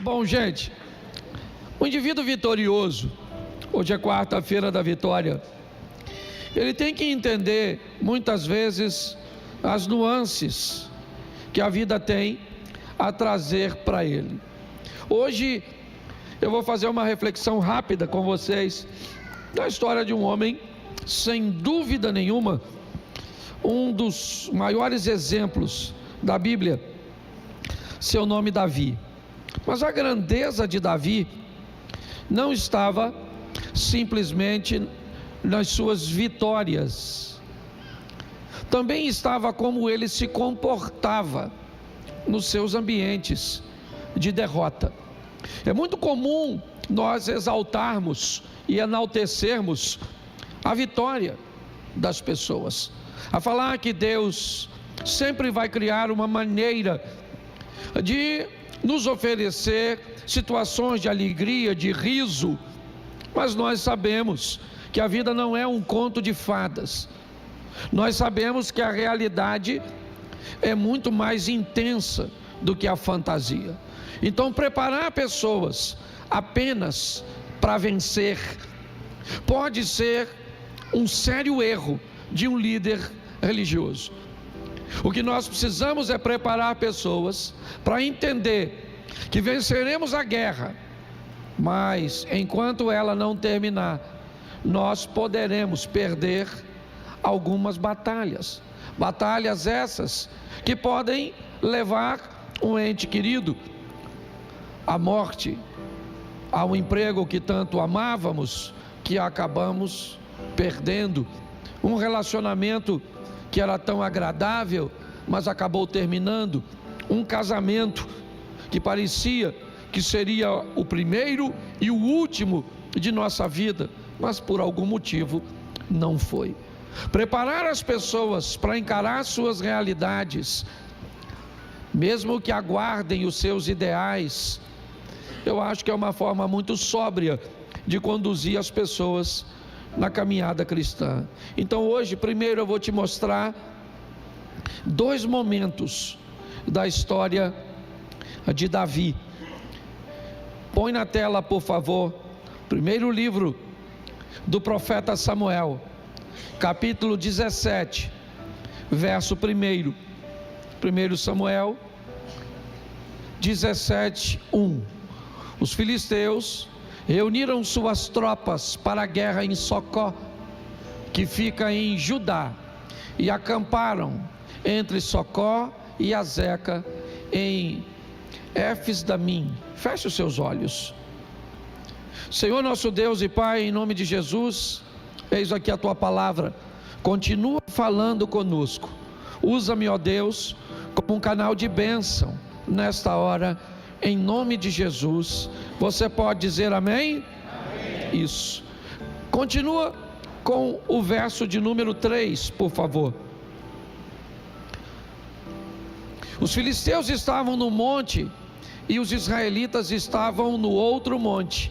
Bom, gente, o indivíduo vitorioso, hoje é quarta-feira da vitória, ele tem que entender muitas vezes as nuances que a vida tem a trazer para ele. Hoje eu vou fazer uma reflexão rápida com vocês da história de um homem, sem dúvida nenhuma, um dos maiores exemplos da Bíblia, seu nome Davi. Mas a grandeza de Davi não estava simplesmente nas suas vitórias, também estava como ele se comportava nos seus ambientes de derrota. É muito comum nós exaltarmos e enaltecermos a vitória das pessoas, a falar que Deus sempre vai criar uma maneira de nos oferecer situações de alegria, de riso, mas nós sabemos que a vida não é um conto de fadas. Nós sabemos que a realidade é muito mais intensa do que a fantasia. Então, preparar pessoas apenas para vencer pode ser um sério erro de um líder religioso. O que nós precisamos é preparar pessoas para entender que venceremos a guerra, mas enquanto ela não terminar, nós poderemos perder algumas batalhas. Batalhas essas que podem levar um ente querido à morte, ao emprego que tanto amávamos, que acabamos perdendo, um relacionamento que era tão agradável, mas acabou terminando, um casamento que parecia que seria o primeiro e o último de nossa vida, mas por algum motivo não foi. Preparar as pessoas para encarar suas realidades, mesmo que aguardem os seus ideais, eu acho que é uma forma muito sóbria de conduzir as pessoas na caminhada cristã. Então hoje, primeiro eu vou te mostrar dois momentos da história de Davi. Põe na tela, por favor, primeiro livro do profeta Samuel, capítulo 17, verso 1. 1 Samuel 17, 1. Os filisteus reuniram suas tropas para a guerra em Socó, que fica em Judá, e acamparam entre Socó e Azeca em Éfes-damim. Feche os seus olhos. Senhor nosso Deus e Pai, em nome de Jesus, eis aqui a tua palavra, continua falando conosco. Usa-me, ó Deus, como um canal de bênção nesta hora, em nome de Jesus. Você pode dizer amém? Amém. Isso. Continua com o verso de número 3, por favor. Os filisteus estavam no monte e os israelitas estavam no outro monte,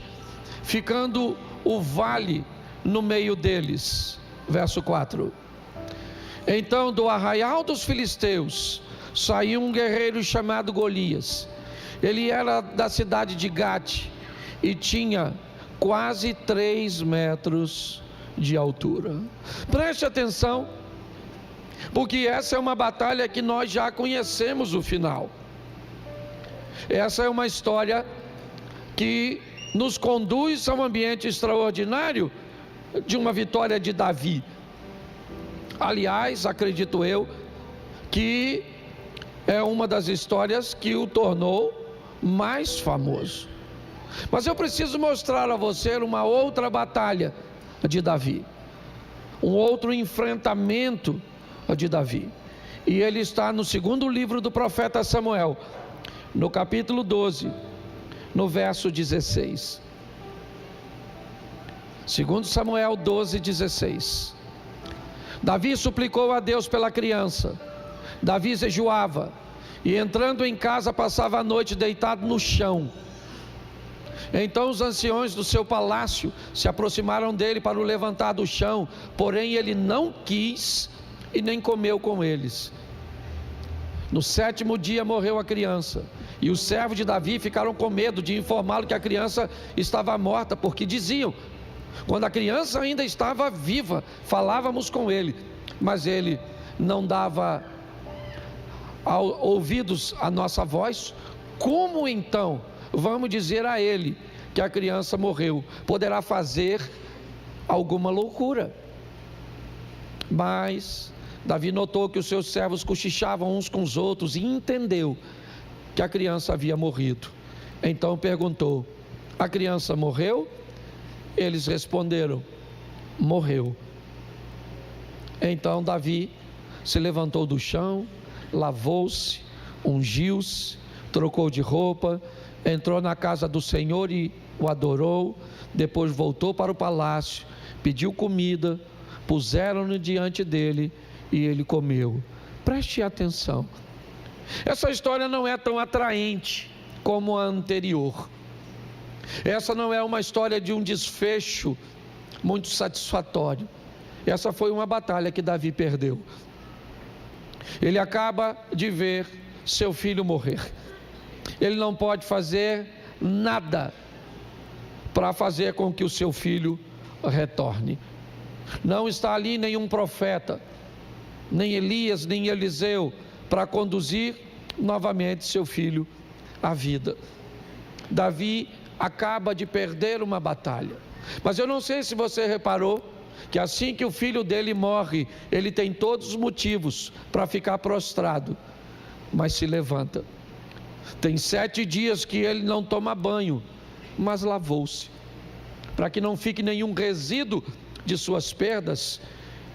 ficando o vale no meio deles. Verso 4. Então do arraial dos filisteus saiu um guerreiro chamado Golias. Ele era da cidade de Gate e tinha quase 3 metros de altura. Preste atenção, porque essa é uma batalha que nós já conhecemos o final. Essa é uma história que nos conduz a um ambiente extraordinário de uma vitória de Davi. Aliás, acredito eu que é uma das histórias que o tornou mais famoso. Mas eu preciso mostrar a você uma outra batalha de Davi, um outro enfrentamento de Davi, e ele está no segundo livro do profeta Samuel, no capítulo 12, no verso 16. 2 Samuel 12, 16. Davi suplicou a Deus pela criança. Davi jejuava e, entrando em casa, passava a noite deitado no chão. Então os anciões do seu palácio se aproximaram dele para o levantar do chão, porém ele não quis e nem comeu com eles. No 7º dia morreu a criança, E os servos de Davi ficaram com medo de informá-lo que a criança estava morta, porque diziam: quando a criança ainda estava viva, falávamos com ele, mas ele não dava ouvidos à nossa voz. Como então vamos dizer a ele que a criança morreu? Poderá fazer alguma loucura. Mas Davi notou que os seus servos cochichavam uns com os outros e entendeu que a criança havia morrido. Então perguntou: a criança morreu? Eles responderam: morreu. Então Davi se levantou do chão, lavou-se, ungiu-se, trocou de roupa, entrou na casa do Senhor e o adorou. Depois voltou para o palácio, pediu comida, puseram-no diante dele e ele comeu. Preste atenção, essa história não é tão atraente como a anterior. Essa não é uma história de um desfecho muito satisfatório. Essa foi uma batalha que Davi perdeu. Ele acaba de ver seu filho morrer. Ele não pode fazer nada para fazer com que o seu filho retorne. Não está ali nenhum profeta, nem Elias, nem Eliseu, para conduzir novamente seu filho à vida. Davi acaba de perder uma batalha. Mas eu não sei se você reparou que assim que o filho dele morre, ele tem todos os motivos para ficar prostrado, mas se levanta. Tem 7 dias que ele não toma banho, mas lavou-se. Para que não fique nenhum resíduo de suas perdas,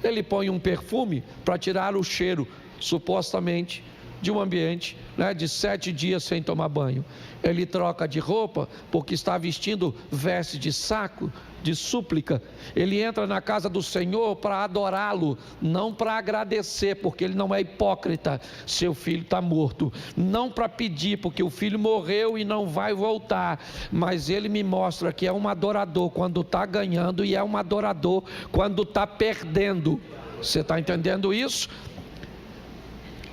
ele põe um perfume para tirar o cheiro, supostamente, de um ambiente, de 7 dias sem tomar banho. Ele troca de roupa, porque está vestindo veste de saco, de súplica. Ele entra na casa do Senhor para adorá-lo, não para agradecer, porque ele não é hipócrita. Seu filho está morto, não para pedir, porque o filho morreu e não vai voltar, mas ele me mostra que é um adorador quando está ganhando e é um adorador quando está perdendo. Você está entendendo isso?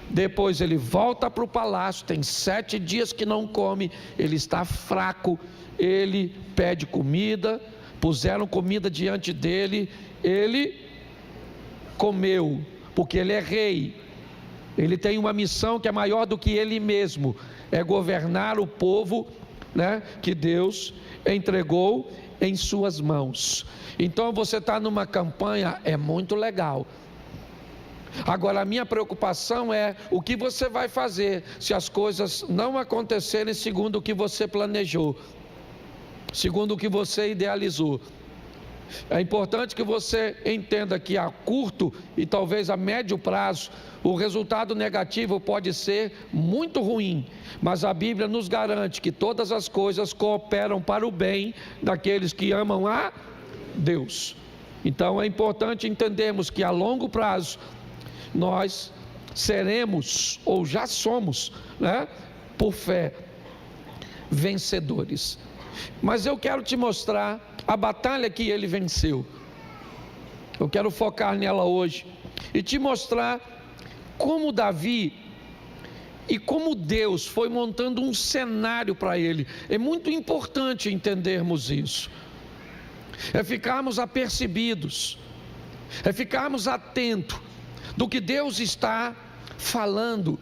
Depois ele volta para o palácio, tem 7 dias que não come, ele está fraco, ele pede comida, puseram comida diante dele, ele comeu, porque ele é rei, ele tem uma missão que é maior do que ele mesmo, é governar o povo, que Deus entregou em suas mãos. Então você está numa campanha, é muito legal. Agora a minha preocupação é o que você vai fazer se as coisas não acontecerem segundo o que você planejou, segundo o que você idealizou. É importante que você entenda que a curto e talvez a médio prazo o resultado negativo pode ser muito ruim, mas a Bíblia nos garante que todas as coisas cooperam para o bem daqueles que amam a Deus. Então é importante entendermos que a longo prazo nós seremos, ou já somos, por fé, vencedores. Mas eu quero te mostrar a batalha que ele venceu. Eu quero focar nela hoje e te mostrar como Davi e como Deus foi montando um cenário para ele. É muito importante entendermos isso, é ficarmos apercebidos, é ficarmos atentos do que Deus está falando,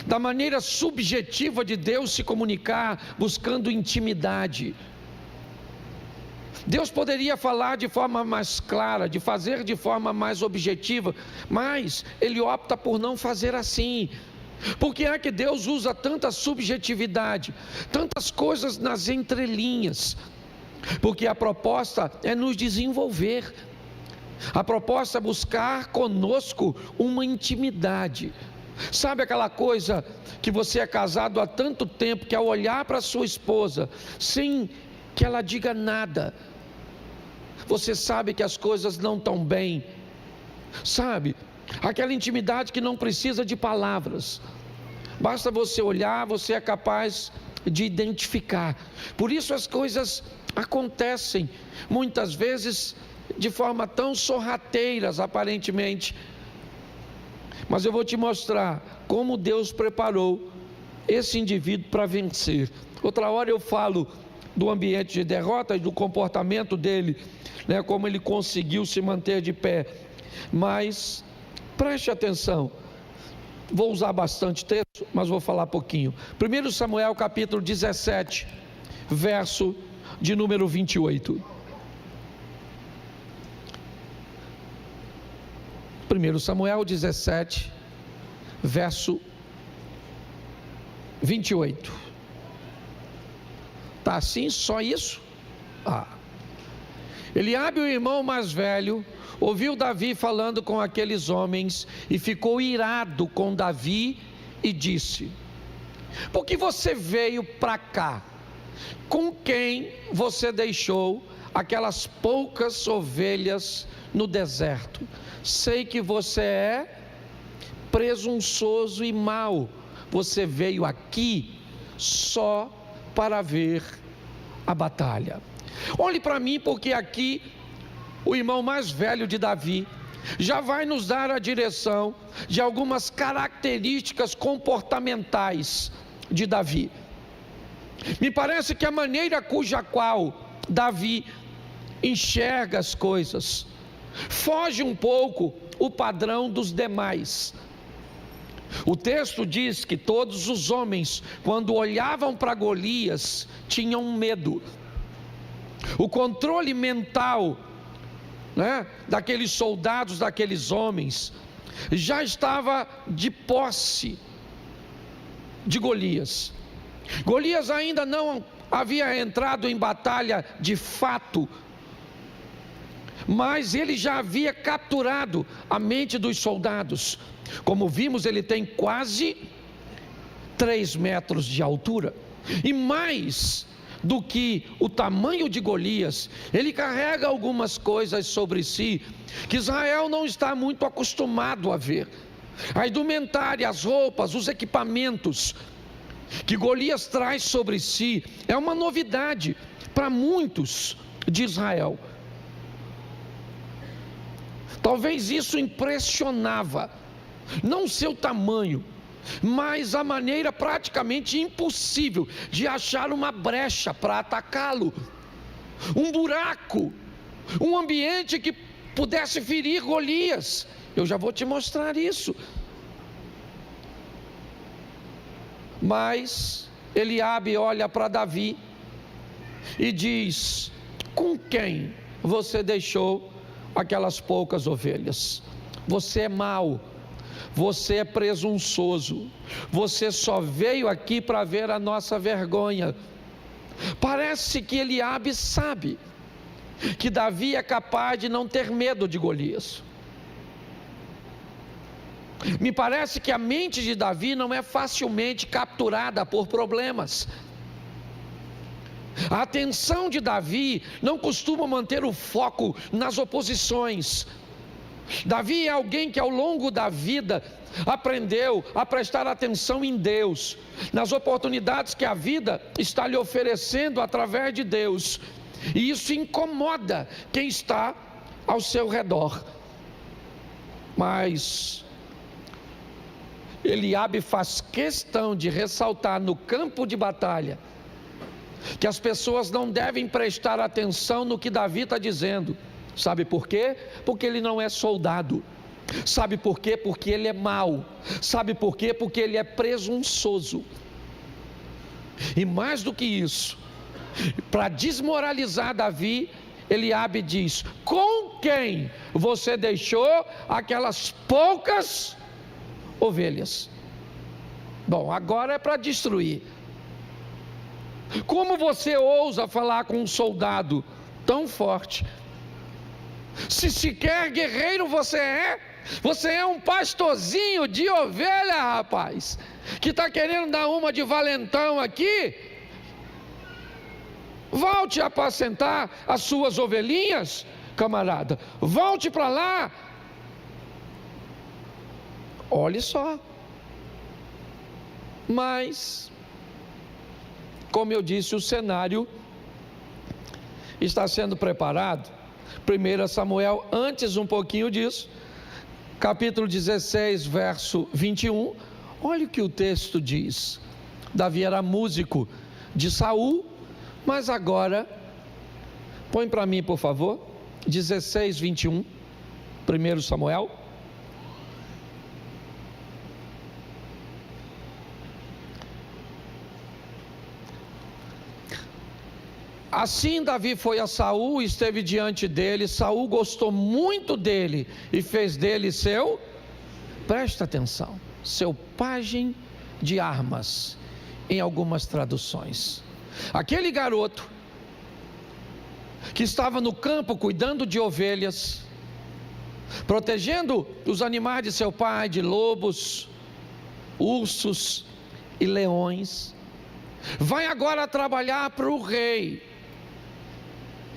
da maneira subjetiva de Deus se comunicar, buscando intimidade. Deus poderia falar de forma mais clara, de fazer de forma mais objetiva, mas Ele opta por não fazer assim. Por que é que Deus usa tanta subjetividade, tantas coisas nas entrelinhas? Porque a proposta é nos desenvolver. A proposta é buscar conosco uma intimidade. Sabe aquela coisa que você é casado há tanto tempo, que ao olhar para sua esposa, sem que ela diga nada, você sabe que as coisas não estão bem? Sabe? Aquela intimidade que não precisa de palavras, basta você olhar, você é capaz de identificar. Por isso as coisas acontecem muitas vezes de forma tão sorrateiras aparentemente, mas eu vou te mostrar como Deus preparou esse indivíduo para vencer. Outra hora eu falo do ambiente de derrota e do comportamento dele, né, como ele conseguiu se manter de pé. Mas preste atenção, vou usar bastante texto, mas vou falar pouquinho. 1 Samuel capítulo 17, verso de número 28. 1 Samuel 17, verso 28. Tá assim, só isso? Eliabe, o irmão mais velho, ouviu Davi falando com aqueles homens e ficou irado com Davi e disse: por que você veio para cá? Com quem você deixou aquelas poucas ovelhas no deserto? Sei que você é presunçoso e mau. Você veio aqui só para ver a batalha. Olhe para mim, porque aqui o irmão mais velho de Davi já vai nos dar a direção de algumas características comportamentais de Davi. Me parece que a maneira cuja qual Davi enxerga as coisas foge um pouco o padrão dos demais. O texto diz que todos os homens, quando olhavam para Golias, tinham medo. O controle mental, né, daqueles soldados, daqueles homens, já estava de posse de Golias. Golias ainda não havia entrado em batalha de fato, mas ele já havia capturado a mente dos soldados. Como vimos, ele tem quase 3 metros de altura, e mais do que o tamanho de Golias, ele carrega algumas coisas sobre si que Israel não está muito acostumado a ver. A indumentária, as roupas, os equipamentos que Golias traz sobre si é uma novidade para muitos de Israel. Talvez isso impressionava, não seu tamanho, mas a maneira praticamente impossível de achar uma brecha para atacá-lo, um buraco, um ambiente que pudesse ferir Golias. Eu já vou te mostrar isso. Mas Eliabe olha para Davi e diz: com quem você deixou aquelas poucas ovelhas? Você é mau, você é presunçoso, você só veio aqui para ver a nossa vergonha. Parece que Eliabe sabe que Davi é capaz de não ter medo de Golias. Me parece que a mente de Davi não é facilmente capturada por problemas. A atenção de Davi não costuma manter o foco nas oposições. Davi é alguém que ao longo da vida aprendeu a prestar atenção em Deus, nas oportunidades que a vida está lhe oferecendo através de Deus, e isso incomoda quem está ao seu redor. Mas Eliabe faz questão de ressaltar no campo de batalha que as pessoas não devem prestar atenção no que Davi está dizendo. Sabe por quê? Porque ele não é soldado. Sabe por quê? Porque ele é mau. Sabe por quê? Porque ele é presunçoso. E mais do que isso, para desmoralizar Davi, Eliabe diz: com quem você deixou aquelas poucas ovelhas? Bom, agora é para destruir. Como você ousa falar com um soldado tão forte? Se sequer guerreiro você é um pastorzinho de ovelha, rapaz, que está querendo dar uma de valentão aqui. Volte a apacentar as suas ovelhinhas, camarada, volte para lá. Olhe só. Mas, como eu disse, o cenário está sendo preparado. 1 Samuel, antes um pouquinho disso, capítulo 16, verso 21, olha o que o texto diz: Davi era músico de Saul, mas agora, põe para mim por favor, 16, 21, 1 Samuel. Assim Davi foi a Saul e esteve diante dele. Saul gostou muito dele e fez dele seu, presta atenção, seu pajem de armas, em algumas traduções. Aquele garoto que estava no campo cuidando de ovelhas, protegendo os animais de seu pai, de lobos, ursos e leões, vai agora trabalhar para o rei.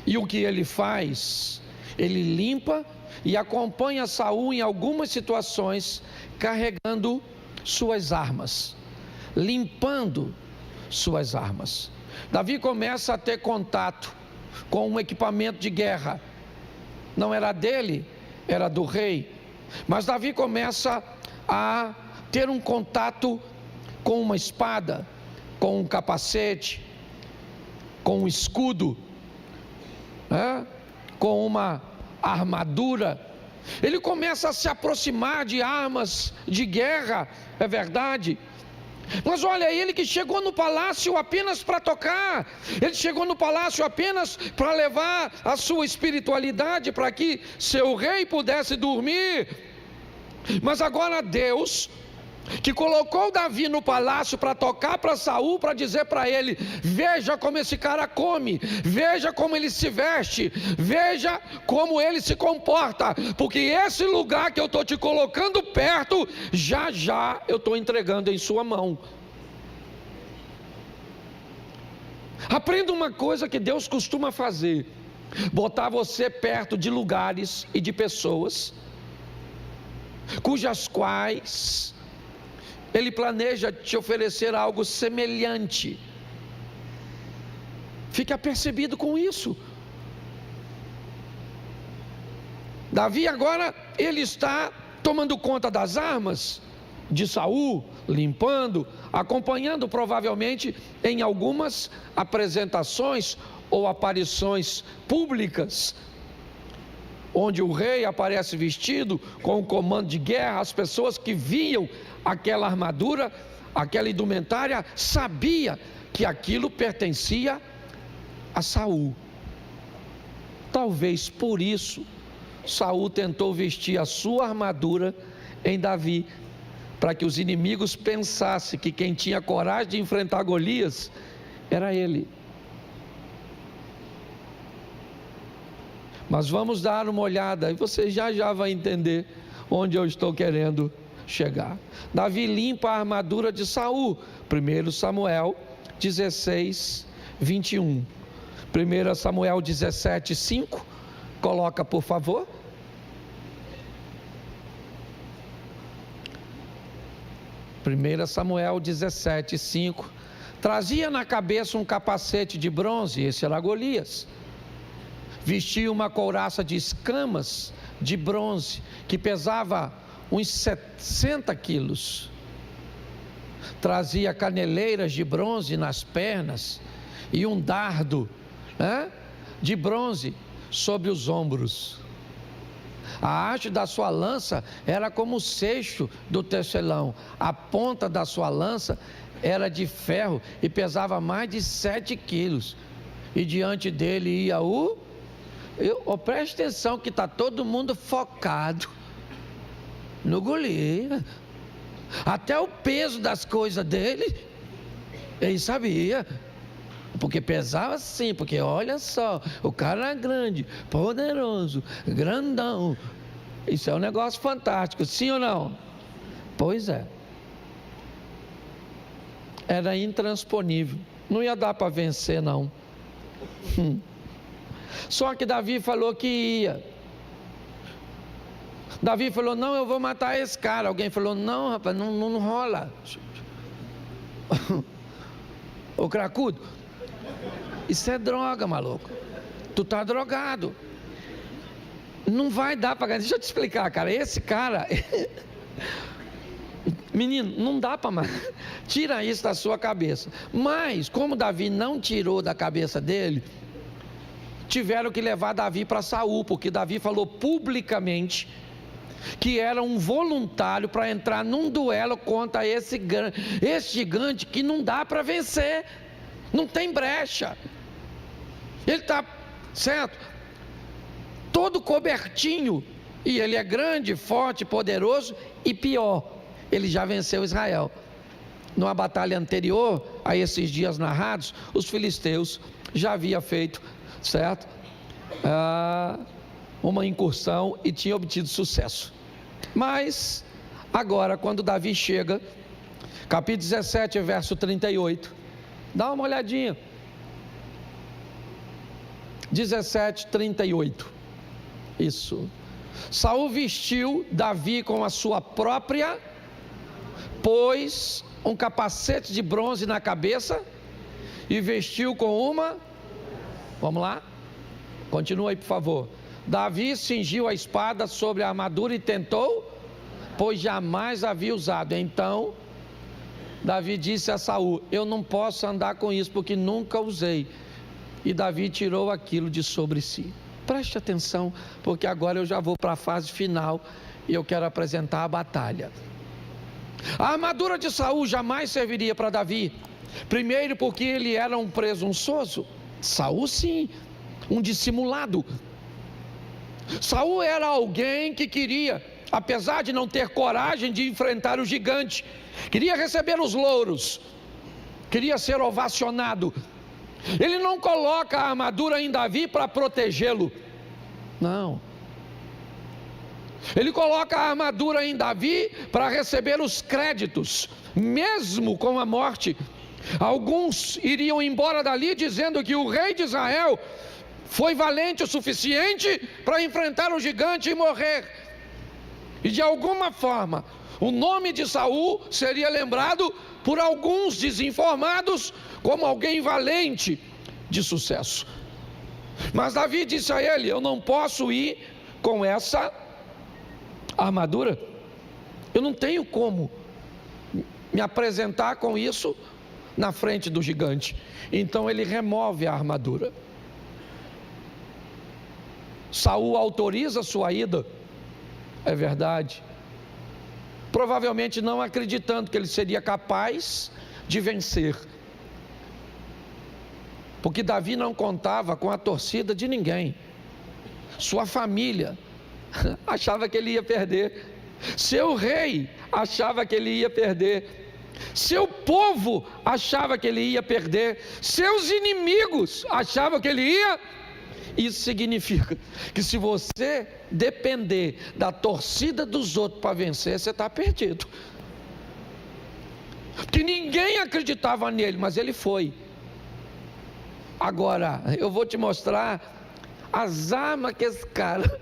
E o que ele faz? Ele limpa e acompanha Saul em algumas situações, carregando suas armas, limpando suas armas. Davi começa a ter contato com um equipamento de guerra. Não era dele, era do rei. Mas Davi começa a ter um contato com uma espada, com um capacete, com um escudo, com uma armadura. Ele começa a se aproximar de armas de guerra, é verdade. Mas olha, ele que chegou no palácio apenas para tocar, ele chegou no palácio apenas para levar a sua espiritualidade, para que seu rei pudesse dormir. Mas agora Deus, que colocou Davi no palácio para tocar para Saul, para dizer para ele: veja como esse cara come, veja como ele se veste, veja como ele se comporta, porque esse lugar que eu estou te colocando perto, já já eu estou entregando em sua mão. Aprenda uma coisa que Deus costuma fazer: botar você perto de lugares e de pessoas cujas quais Ele planeja te oferecer algo semelhante. Fique apercebido com isso. Davi agora, ele está tomando conta das armas de Saul, limpando, acompanhando provavelmente em algumas apresentações ou aparições públicas, onde o rei aparece vestido com o comando de guerra. As pessoas que viam aquela armadura, aquela indumentária, sabia que aquilo pertencia a Saul. Talvez por isso Saul tentou vestir a sua armadura em Davi, para que os inimigos pensassem que quem tinha coragem de enfrentar Golias era ele. Mas vamos dar uma olhada e você já vai entender onde eu estou querendo chegar. Davi limpa a armadura de Saul. 1 Samuel 16, 21. 1 Samuel 17, 5. Coloca, por favor. Primeira Samuel 17, 5. Trazia na cabeça um capacete de bronze, esse era Golias. Vestia uma couraça de escamas de bronze, que pesava uns 60 quilos. Trazia caneleiras de bronze nas pernas e um dardo de bronze sobre os ombros. A haste da sua lança era como o seixo do tecelão. A ponta da sua lança era de ferro e pesava mais de 7 quilos. E diante dele ia preste atenção que está todo mundo focado no Golias. Até o peso das coisas dele, ele sabia. Porque pesava sim, porque olha só, o cara é grande, poderoso, grandão. Isso é um negócio fantástico, sim ou não? Pois é. Era intransponível, não ia dar para vencer não. Só que Davi falou que ia. Davi falou: não, eu vou matar esse cara. Alguém falou: não, rapaz, não rola. Ô cracudo, isso é droga, maluco. Tu tá drogado. Não vai dar para ganhar. Deixa eu te explicar, cara. Esse cara Menino, não dá para mais. Tira isso da sua cabeça. Mas, como Davi não tirou da cabeça dele, tiveram que levar Davi para Saul, porque Davi falou publicamente que era um voluntário para entrar num duelo contra esse gigante que não dá para vencer, não tem brecha. Ele está, certo, todo cobertinho, e ele é grande, forte, poderoso, e pior, ele já venceu Israel. Numa batalha anterior a esses dias narrados, os filisteus já haviam feito, certo, uma incursão e tinha obtido sucesso. Mas agora, quando Davi chega, capítulo 17, verso 38, dá uma olhadinha. 17, 38. Isso. Saul vestiu Davi com a sua própria, pôs um capacete de bronze na cabeça e vestiu com uma. Vamos lá? Continua aí, por favor. Davi cingiu a espada sobre a armadura e tentou, pois jamais havia usado. Então Davi disse a Saul: eu não posso andar com isso, porque nunca usei. E Davi tirou aquilo de sobre si. Preste atenção, porque agora eu já vou para a fase final e eu quero apresentar a batalha. A armadura de Saul jamais serviria para Davi. Primeiro, porque ele era um presunçoso. Saul, sim, um dissimulado. Saul era alguém que queria, apesar de não ter coragem de enfrentar o gigante, queria receber os louros, queria ser ovacionado. Ele não coloca a armadura em Davi para protegê-lo, não. Ele coloca a armadura em Davi para receber os créditos, mesmo com a morte. Alguns iriam embora dali dizendo que o rei de Israel foi valente o suficiente para enfrentar o gigante e morrer. E de alguma forma, o nome de Saul seria lembrado por alguns desinformados como alguém valente de sucesso. Mas Davi disse a ele: eu não posso ir com essa armadura, eu não tenho como me apresentar com isso na frente do gigante. Então ele remove a armadura. Saul autoriza sua ida, é verdade, provavelmente não acreditando que ele seria capaz de vencer, porque Davi não contava com a torcida de ninguém. Sua família achava que ele ia perder, seu rei achava que ele ia perder, seu povo achava que ele ia perder, seus inimigos achavam que ele ia. Isso significa que se você depender da torcida dos outros para vencer, você está perdido. Porque ninguém acreditava nele, mas ele foi. Agora, eu vou te mostrar as armas que esse cara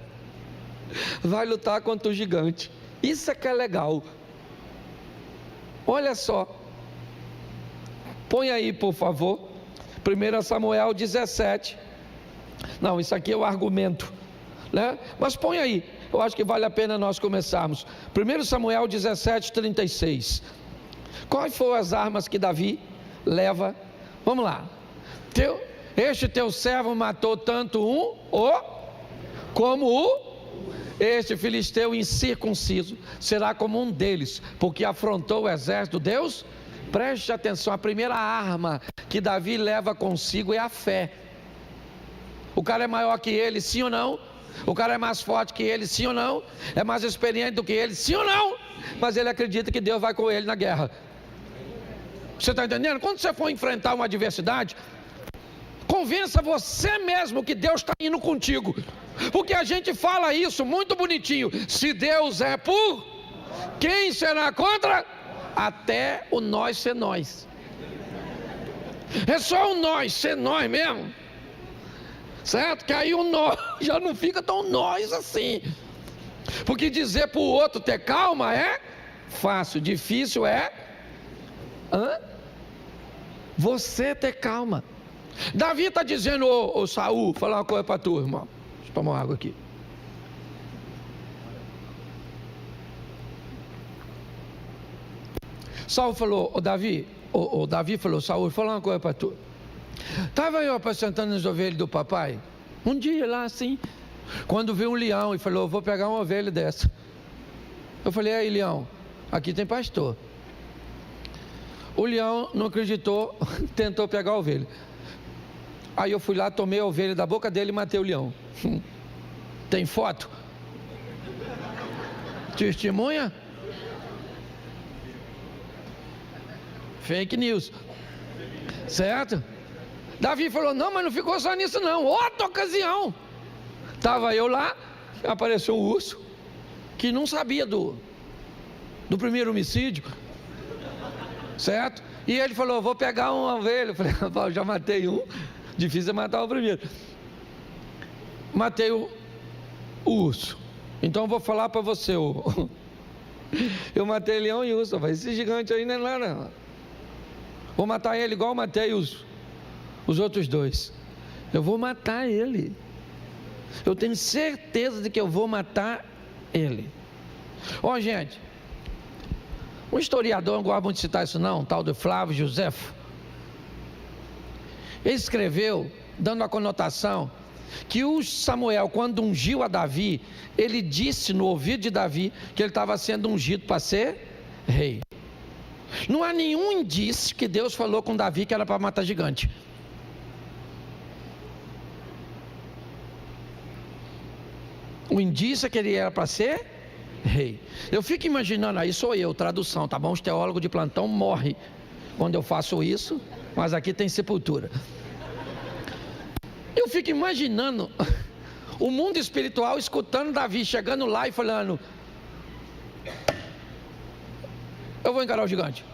vai lutar contra o gigante. Isso é que é legal. Olha só. Põe aí, por favor, 1 Samuel 17. Não, isso aqui é o argumento, né? Mas põe aí, eu acho que vale a pena nós começarmos. 1 Samuel 17, 36. Quais foram as armas que Davi leva? Vamos lá. Este teu servo matou tanto este filisteu incircunciso será como um deles, porque afrontou o exército de Deus. Preste atenção, a primeira arma que Davi leva consigo é a fé. O cara é maior que ele, sim ou não? O cara é mais forte que ele, sim ou não? É mais experiente do que ele, sim ou não? Mas ele acredita que Deus vai com ele na guerra. Você está entendendo? Quando você for enfrentar uma adversidade, convença você mesmo que Deus está indo contigo. Porque a gente fala isso muito bonitinho: se Deus é por, quem será contra? Até o nós ser nós. É só o nós ser nós mesmo, certo? Que aí o nós já não fica tão nós assim. Porque dizer para o outro ter calma é fácil, difícil é você ter calma. Davi está dizendo: ô Saul, falar uma coisa para tu, irmão. Deixa eu tomar uma água aqui. Saul falou, o Davi falou, Saul, vou falar uma coisa para tu. Estava eu apacentando as ovelhas do papai, um dia lá assim, quando veio um leão e falou, vou pegar uma ovelha dessa. Eu falei, aí leão, aqui tem pastor. O leão não acreditou, tentou pegar a ovelha. Aí eu fui lá, tomei a ovelha da boca dele e matei o leão. Tem foto? Testemunha? Fake news. Certo? Davi falou, não, mas não ficou só nisso não, outra ocasião. Estava eu lá, apareceu um urso, que não sabia do primeiro homicídio. Certo? E ele falou, vou pegar uma ovelha. Eu falei, rapaz, já matei um, difícil é matar o primeiro. Matei o urso. Então eu vou falar para você, eu matei leão e urso, esse gigante aí não é nada não. Vou matar ele igual eu matei os outros dois. Eu vou matar ele. Eu tenho certeza de que eu vou matar ele. Ó, gente, um historiador, não gosto muito de citar isso não, um tal de Flávio Josefo, ele escreveu, dando a conotação, que o Samuel, quando ungiu a Davi, ele disse no ouvido de Davi, que ele estava sendo ungido para ser rei. Não há nenhum indício que Deus falou com Davi que era para matar gigante. O indício é que ele era para ser rei. Eu fico imaginando, aí sou eu, tradução, tá bom? Os teólogos de plantão morrem quando eu faço isso, mas aqui tem sepultura. Eu fico imaginando o mundo espiritual escutando Davi chegando lá e falando, eu vou encarar o gigante.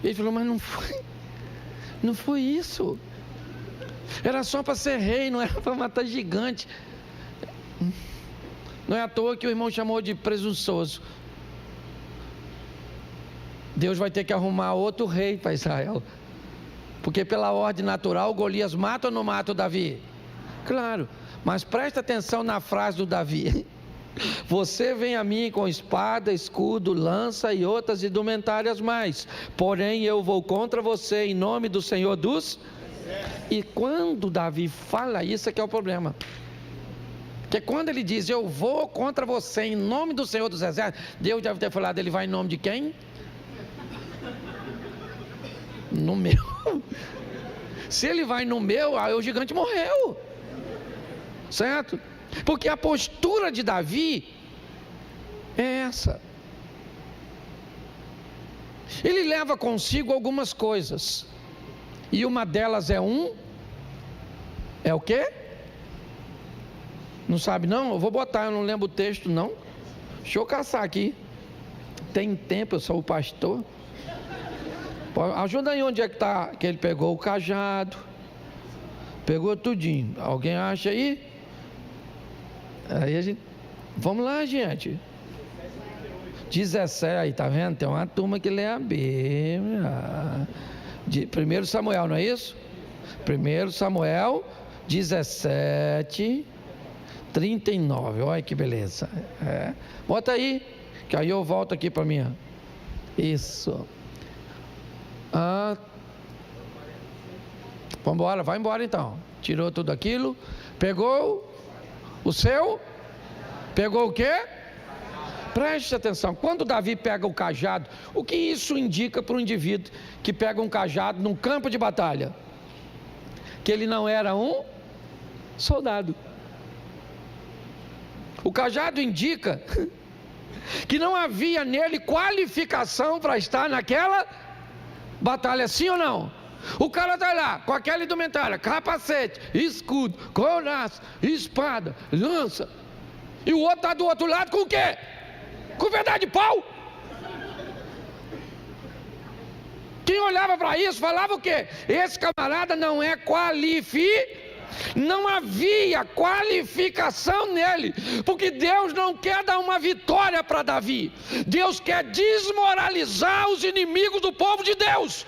Ele falou, mas não foi isso. Era só para ser rei, não era para matar gigante. Não é à toa que o irmão chamou de presunçoso. Deus vai ter que arrumar outro rei para Israel. Porque pela ordem natural, Golias mata ou não mata o Davi? Claro, mas presta atenção na frase do Davi. Você vem a mim com espada, escudo, lança e outras indumentárias mais. Porém eu vou contra você em nome do Senhor dos... E quando Davi fala isso, é que é o problema. Porque quando ele diz, eu vou contra você em nome do Senhor dos Exércitos, Deus deve ter falado, ele vai em nome de quem? No meu. Se ele vai no meu, aí o gigante morreu. Certo? Porque a postura de Davi é essa. Ele leva consigo algumas coisas. E uma delas é o quê? Não sabe não? Eu vou botar, eu não lembro o texto não. Deixa eu caçar aqui. Tem tempo, eu sou o pastor. Ajuda aí onde é que está, que ele pegou o cajado. Pegou tudinho. Alguém acha aí? Aí a gente, vamos lá gente. 17, aí tá vendo? Tem uma turma que lê a Bíblia. De 1 Samuel, não é isso? 1 Samuel 17, 39. Olha que beleza. Bota aí, que aí eu volto aqui para mim. Isso. Vamos embora, vai embora então. Tirou tudo aquilo. Pegou o seu? Pegou o quê? Preste atenção, quando Davi pega o cajado, o que isso indica para um indivíduo que pega um cajado num campo de batalha? Que ele não era um soldado. O cajado indica que não havia nele qualificação para estar naquela batalha, sim ou não? O cara está lá com aquela indumentária, capacete, escudo, couraça, espada, lança, e o outro está do outro lado com o quê? Com verdade de pau. Quem olhava para isso falava o quê? Esse camarada não é não havia qualificação nele, porque Deus não quer dar uma vitória para Davi, Deus quer desmoralizar os inimigos do povo de Deus.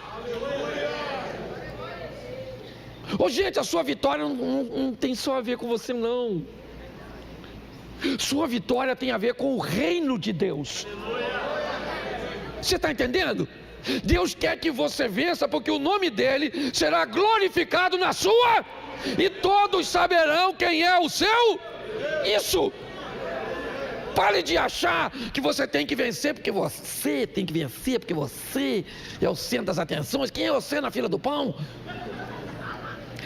Ô gente, a sua vitória não tem só a ver com você não. Sua vitória tem a ver com o reino de Deus. Você está entendendo? Deus quer que você vença, porque o nome dele será glorificado na sua, e todos saberão quem é o seu. Isso. Pare de achar que você tem que vencer porque você tem que vencer, porque você é o centro das atenções. Quem é você na fila do pão?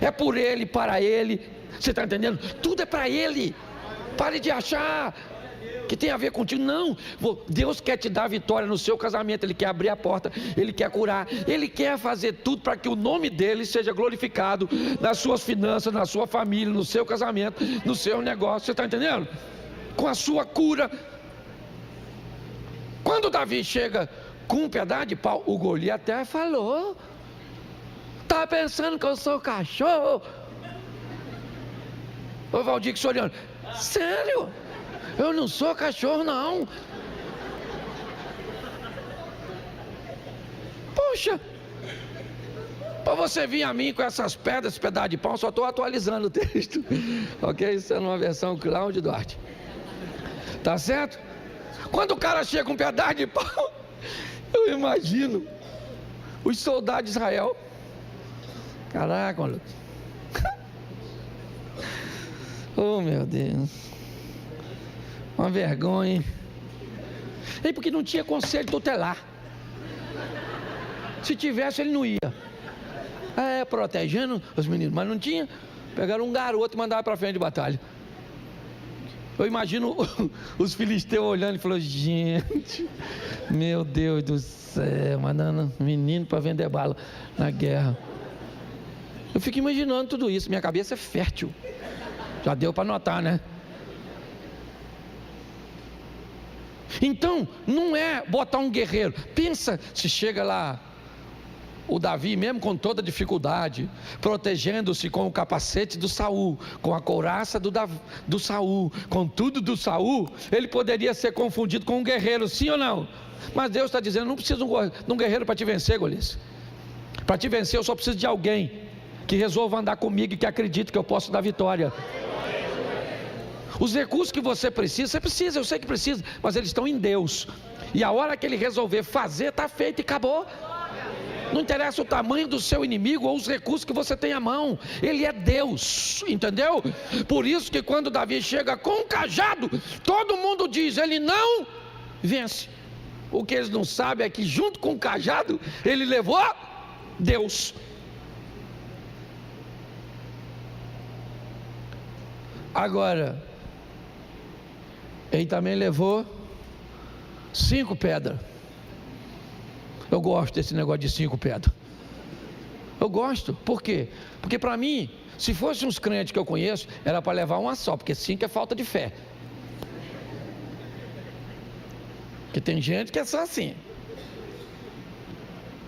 É por ele, para ele. Você está entendendo? Tudo é para ele. Pare de achar que tem a ver contigo. Não, Deus quer te dar vitória no seu casamento. Ele quer abrir a porta, Ele quer curar, Ele quer fazer tudo para que o nome dele seja glorificado nas suas finanças, na sua família, no seu casamento, no seu negócio. Você está entendendo? Com a sua cura. Quando Davi chega com um pedaço de pau, o Golias até falou: está pensando que eu sou cachorro? Ô Valdir Soriano, sério? Eu não sou cachorro não. Poxa, para você vir a mim com essas pedras, esse pedaço de pau, só estou atualizando o texto. Ok? Isso é numa versão Cláudio Duarte. Tá certo? Quando o cara chega com um pedaço de pau, eu imagino os soldados de Israel. Caraca, maluco. Oh, meu Deus. Uma vergonha, hein? E porque não tinha conselho tutelar. Se tivesse, ele não ia. Protegendo os meninos, mas não tinha. Pegaram um garoto e mandaram para frente de batalha. Eu imagino os filisteus olhando e falando: gente, meu Deus do céu, mandando menino para vender bala na guerra. Eu fico imaginando tudo isso. Minha cabeça é fértil. Já deu para notar, né? Então, não é botar um guerreiro. Pensa se chega lá o Davi, mesmo com toda dificuldade, protegendo-se com o capacete do Saul, com a couraça do Saul, com tudo do Saul, ele poderia ser confundido com um guerreiro, sim ou não? Mas Deus está dizendo: não precisa de um guerreiro para te vencer, Golias. Para te vencer eu só preciso de alguém que resolva andar comigo e que acredite que eu posso dar vitória. Os recursos que você precisa, eu sei que precisa, mas eles estão em Deus. E a hora que Ele resolver fazer, está feito e acabou. Não interessa o tamanho do seu inimigo ou os recursos que você tem à mão. Ele é Deus, entendeu? Por isso que quando Davi chega com um cajado, todo mundo diz: ele não vence. O que eles não sabem é que junto com o cajado, ele levou Deus. Agora, ele também levou 5 pedras. Eu gosto desse negócio de 5 pedras. Eu gosto. Por quê? Porque para mim, se fosse uns crentes que eu conheço, era para levar uma só, porque 5 é falta de fé. Porque tem gente que é só assim.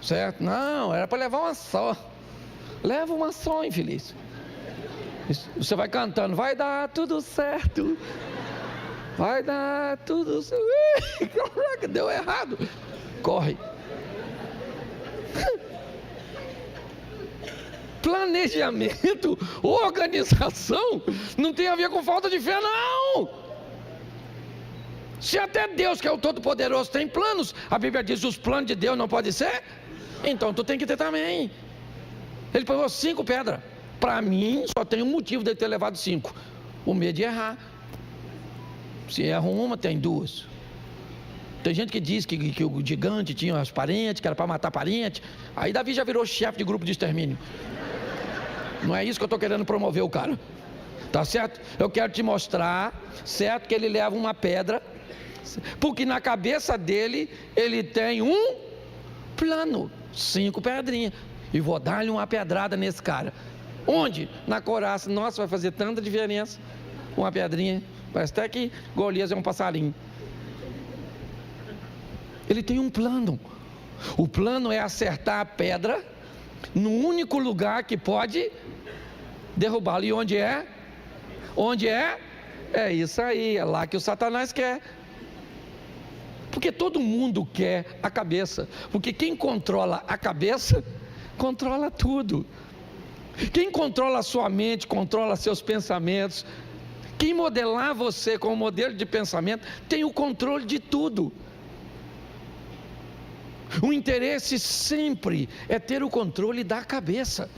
Certo? Não, era para levar uma só. Leva uma só, infeliz. Você vai cantando: vai dar tudo certo. Vai dar tudo certo. Caraca, deu errado. Corre. Planejamento, organização, não tem a ver com falta de fé, não. Se até Deus, que é o Todo-Poderoso, tem planos, a Bíblia diz: os planos de Deus não podem ser, então tu tem que ter também. Ele pegou 5 pedras. Para mim, só tem um motivo de ele ter levado 5: o medo de errar. Se erra uma, tem 2. Tem gente que diz que o gigante tinha as parentes, que era para matar parente. Aí Davi já virou chefe de grupo de extermínio. Não é isso que eu estou querendo promover o cara. Tá certo? Eu quero te mostrar, certo, que ele leva uma pedra, porque na cabeça dele, ele tem um plano. 5 pedrinhas. E vou dar-lhe uma pedrada nesse cara. Onde? Na couraça. Nossa, vai fazer tanta diferença. Uma pedrinha. Parece até que Golias é um passarinho. Ele tem um plano. O plano é acertar a pedra no único lugar que pode derrubá-lo. E onde é? Onde é? É isso aí, é lá que o Satanás quer. Porque todo mundo quer a cabeça. Porque quem controla a cabeça, controla tudo. Quem controla a sua mente, controla seus pensamentos. Quem modelar você como modelo de pensamento, tem o controle de tudo. O interesse sempre é ter o controle da cabeça.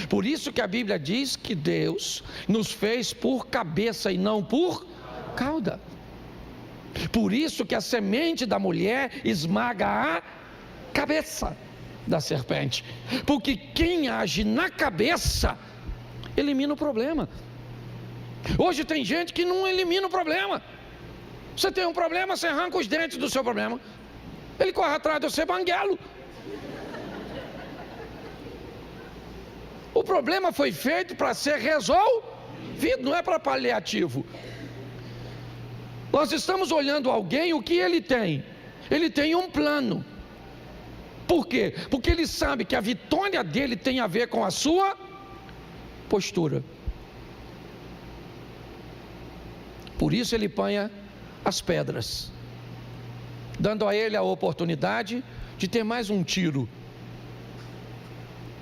Por isso que a Bíblia diz que Deus nos fez por cabeça e não por cauda. Por isso que a semente da mulher esmaga a cabeça da serpente. Porque quem age na cabeça elimina o problema. Hoje tem gente que não elimina o problema. Você tem um problema, você arranca os dentes do seu problema. Ele corre atrás de você, banguelo. O problema foi feito para ser resolvido, não é para paliativo. Nós estamos olhando alguém, o que ele tem? Ele tem um plano. Por quê? Porque ele sabe que a vitória dele tem a ver com a sua postura. Por isso ele apanha as pedras, dando a ele a oportunidade de ter mais um tiro,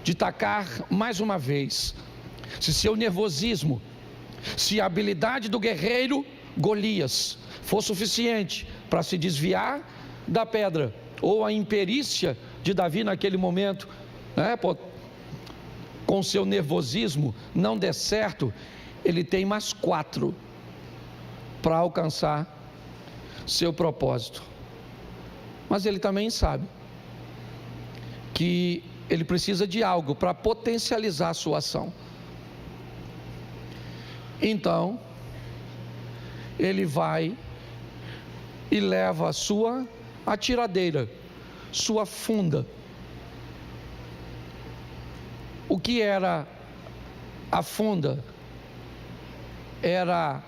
de tacar mais uma vez. Se seu nervosismo, se a habilidade do guerreiro Golias for suficiente para se desviar da pedra, ou a imperícia de Davi naquele momento, né, com seu nervosismo não der certo, ele tem mais 4 para alcançar seu propósito. Mas ele também sabe que ele precisa de algo para potencializar a sua ação. Então, ele vai e leva a sua atiradeira, sua funda. O que era a funda? Era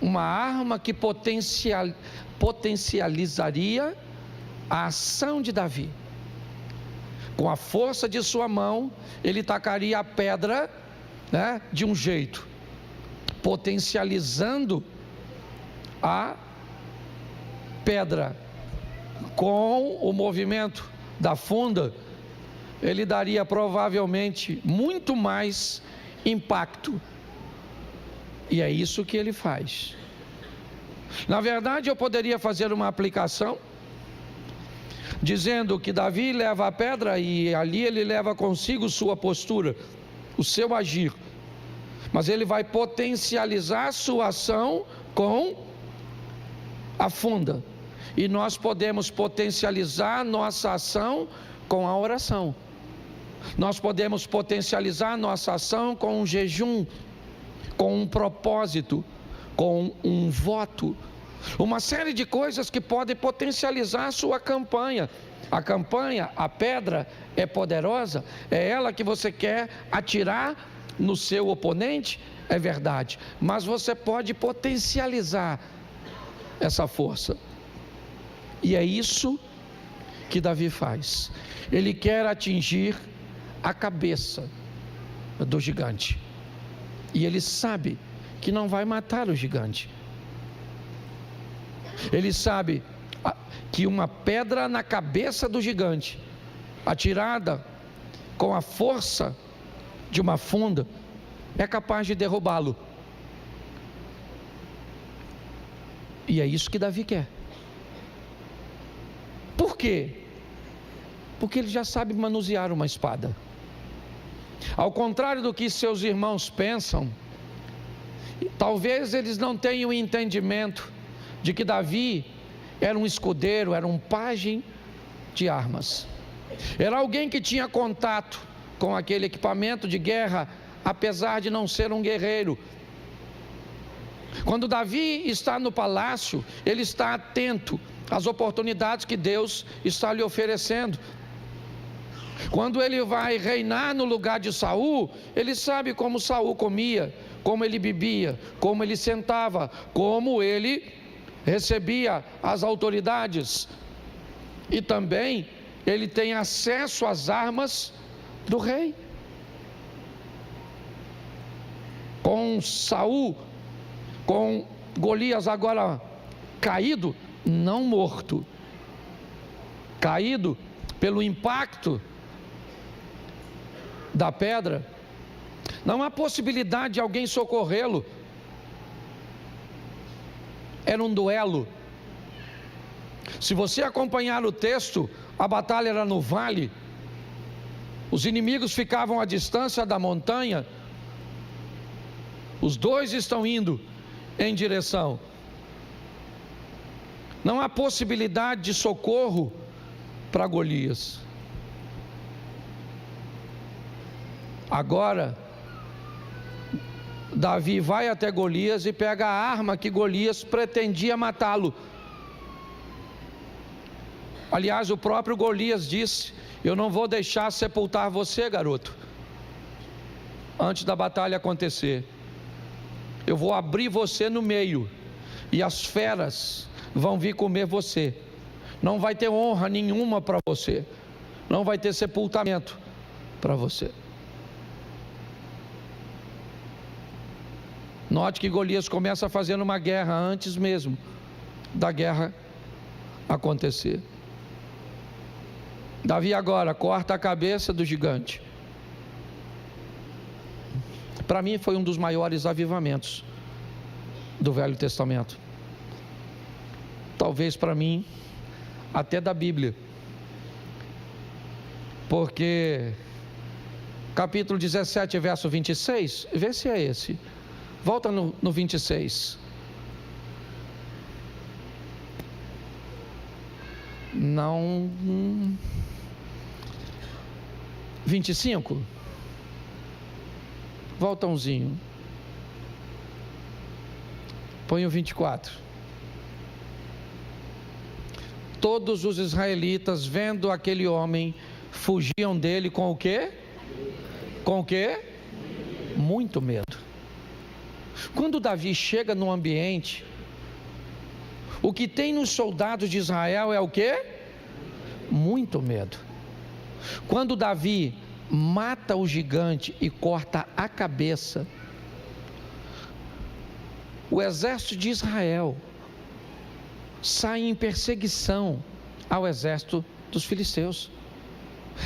uma arma que potencializaria a ação de Davi. Com a força de sua mão, ele tacaria a pedra, né, de um jeito, potencializando a pedra. Com o movimento da funda, ele daria provavelmente muito mais impacto. E é isso que ele faz. Na verdade, eu poderia fazer uma aplicação dizendo que Davi leva a pedra e ali ele leva consigo sua postura, o seu agir. Mas ele vai potencializar sua ação com a funda. E nós podemos potencializar nossa ação com a oração. Nós podemos potencializar nossa ação com um jejum, com um propósito, com um voto. Uma série de coisas que podem potencializar a sua campanha. A campanha, a pedra é poderosa, é ela que você quer atirar no seu oponente, é verdade. Mas você pode potencializar essa força. E é isso que Davi faz. Ele quer atingir a cabeça do gigante. E ele sabe que não vai matar o gigante. Ele sabe que uma pedra na cabeça do gigante, atirada com a força de uma funda, é capaz de derrubá-lo. E é isso que Davi quer. Por quê? Porque ele já sabe manusear uma espada. Ao contrário do que seus irmãos pensam, talvez eles não tenham entendimento de que Davi era um escudeiro, era um pajem de armas. Era alguém que tinha contato com aquele equipamento de guerra, apesar de não ser um guerreiro. Quando Davi está no palácio, ele está atento às oportunidades que Deus está lhe oferecendo. Quando ele vai reinar no lugar de Saul, ele sabe como Saul comia, como ele bebia, como ele sentava, como ele recebia as autoridades. E também ele tem acesso às armas do rei. Com Saul, com Golias agora caído, não morto, caído pelo impacto da pedra, não há possibilidade de alguém socorrê-lo. Era um duelo. Se você acompanhar o texto, a batalha era no vale, os inimigos ficavam à distância da montanha, os dois estão indo em direção. Não há possibilidade de socorro para Golias. Agora, Davi vai até Golias e pega a arma que Golias pretendia matá-lo. Aliás, o próprio Golias disse: eu não vou deixar sepultar você, garoto, antes da batalha acontecer. Eu vou abrir você no meio, e as feras vão vir comer você. Não vai ter honra nenhuma para você, não vai ter sepultamento para você. Note que Golias começa fazendo uma guerra antes mesmo da guerra acontecer. Davi agora corta a cabeça do gigante. Para mim foi um dos maiores avivamentos do Velho Testamento. Talvez para mim até da Bíblia. Porque capítulo 17, verso 26, vê se é esse. Volta no 26. Não. 25. Volta umzinho. Põe o 24. Todos os israelitas, vendo aquele homem, fugiam dele com o quê? Com o quê? Muito medo. Quando Davi chega no ambiente, o que tem nos soldados de Israel é o quê? Muito medo. Quando Davi mata o gigante e corta a cabeça, o exército de Israel sai em perseguição ao exército dos filisteus.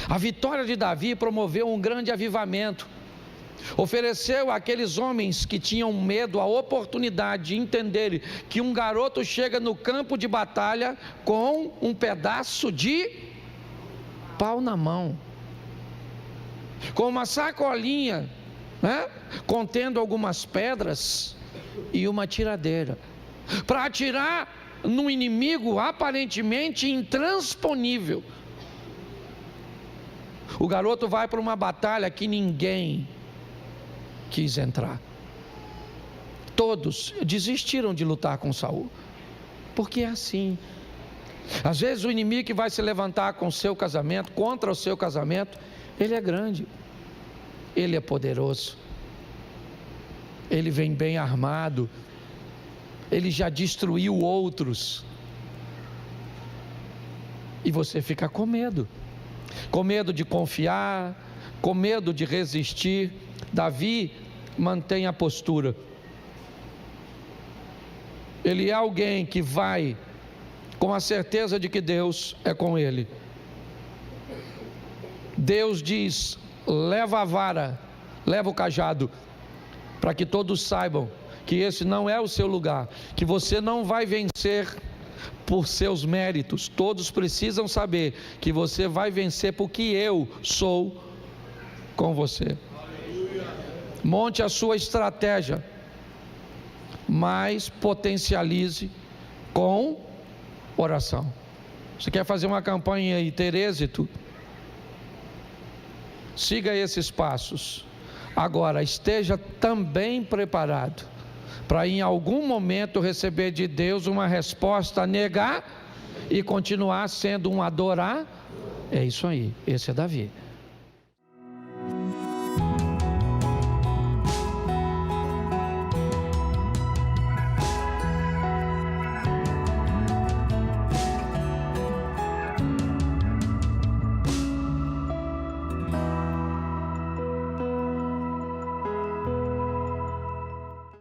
A vitória de Davi promoveu um grande avivamento. Ofereceu àqueles homens que tinham medo a oportunidade de entenderem que um garoto chega no campo de batalha com um pedaço de pau na mão, com uma sacolinha, contendo algumas pedras e uma tiradeira, para atirar num inimigo aparentemente intransponível. O garoto vai para uma batalha que ninguém quis entrar. Todos desistiram de lutar com Saul, porque é assim. Às vezes o inimigo que vai se levantar com o seu casamento, contra o seu casamento, ele é grande, ele é poderoso, ele vem bem armado, ele já destruiu outros, e você fica com medo de confiar, com medo de resistir. Davi mantém a postura. Ele é alguém que vai com a certeza de que Deus é com ele. Deus diz: leva a vara, leva o cajado, para que todos saibam que esse não é o seu lugar, que você não vai vencer por seus méritos. Todos precisam saber que você vai vencer porque eu sou com você. Monte a sua estratégia, mas potencialize com oração. Você quer fazer uma campanha e ter êxito? Siga esses passos. Agora, esteja também preparado para em algum momento receber de Deus uma resposta, negar e continuar sendo um adorar. É isso aí, esse é Davi.